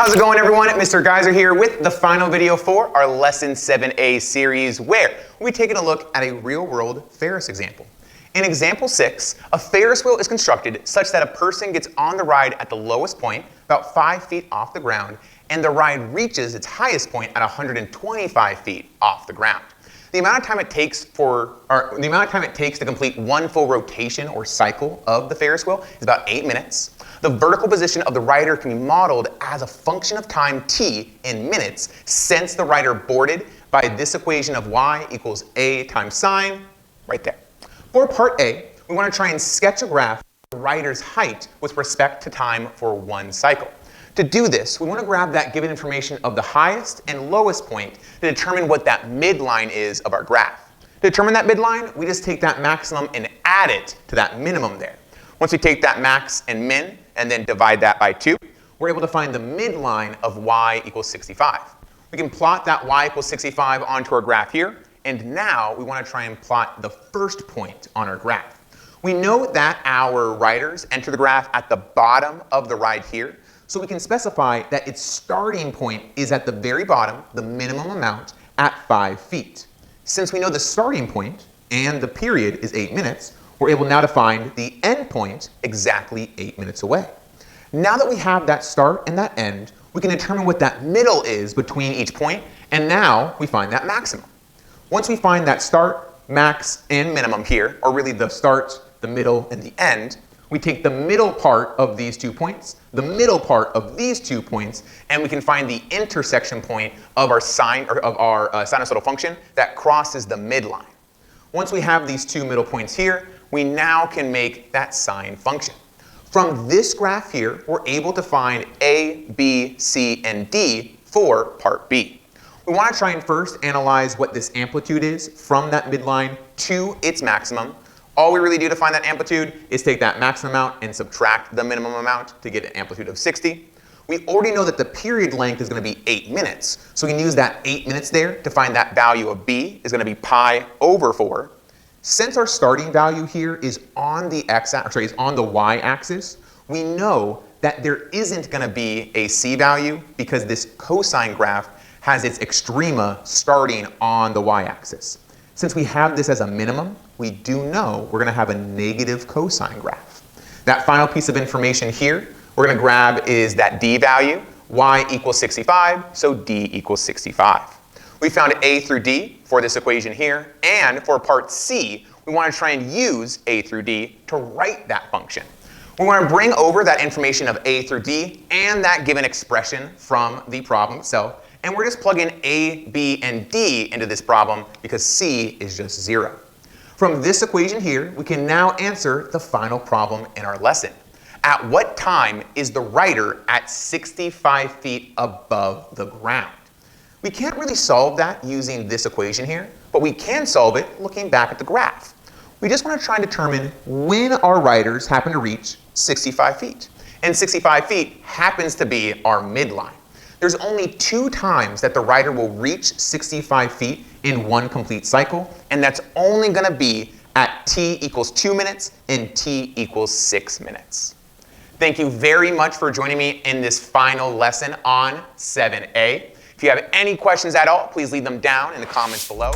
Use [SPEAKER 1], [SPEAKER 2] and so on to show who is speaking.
[SPEAKER 1] How's it going, everyone? Mr. Geyser here with the final video for our Lesson 7A series, where we'll be taking a look at a real-world Ferris example. In example 6, a Ferris wheel is constructed such that a person gets on the ride at the lowest point, about 5 feet off the ground, and the ride reaches its highest point at 125 feet off the ground. The amount of time it takes to complete one full rotation or cycle of the Ferris wheel is about 8 minutes. The vertical position of the rider can be modeled as a function of time t in minutes since the rider boarded by this equation of y equals a times sine right there. For part A, we want to try and sketch a graph of the rider's height with respect to time for one cycle. To do this, we want to grab that given information of the highest and lowest point to determine what that midline is of our graph. To determine that midline, we just take that maximum and add it to that minimum there. Once we take that max and min and then divide that by 2, we're able to find the midline of y equals 65. We can plot that y equals 65 onto our graph here, and now we want to try and plot the first point on our graph. We know that our riders enter the graph at the bottom of the ride here, so we can specify that its starting point is at the very bottom, the minimum amount, at 5 feet. Since we know the starting point and the period is 8 minutes, we're able now to find the end point exactly 8 minutes away. Now that we have that start and that end, we can determine what that middle is between each point, and now we find that maximum. Once we find that start, max, and minimum here, or really the start, the middle, and the end, we take the middle part of these 2 points, the middle part of these 2 points, and we can find the intersection point of our sinusoidal function that crosses the midline. Once we have these 2 middle points here, we now can make that sine function. From this graph here, we're able to find A, B, C, and D for part B. We want to try and first analyze what this amplitude is from that midline to its maximum. All we really do to find that amplitude is take that maximum amount and subtract the minimum amount to get an amplitude of 60. We already know that the period length is going to be 8 minutes, so we can use that 8 minutes there to find that value of B is going to be pi over 4. Since our starting value here is on the y-axis, we know that there isn't going to be a c value because this cosine graph has its extrema starting on the y-axis. Since we have this as a minimum, we do know we're going to have a negative cosine graph. That final piece of information here we're going to grab is that d value, y equals 65, so d equals 65. We found A through D for this equation here, and for part C, we want to try and use A through D to write that function. We want to bring over that information of A through D and that given expression from the problem itself, and we're just plugging A, B, and D into this problem because C is just 0. From this equation here, we can now answer the final problem in our lesson. At what time is the rider at 65 feet above the ground? We can't really solve that using this equation here, but we can solve it looking back at the graph. We just want to try and determine when our riders happen to reach 65 feet. And 65 feet happens to be our midline. There's only 2 times that the rider will reach 65 feet in one complete cycle, and that's only going to be at t equals 2 minutes and t equals 6 minutes. Thank you very much for joining me in this final lesson on 7A. If you have any questions at all, please leave them down in the comments below.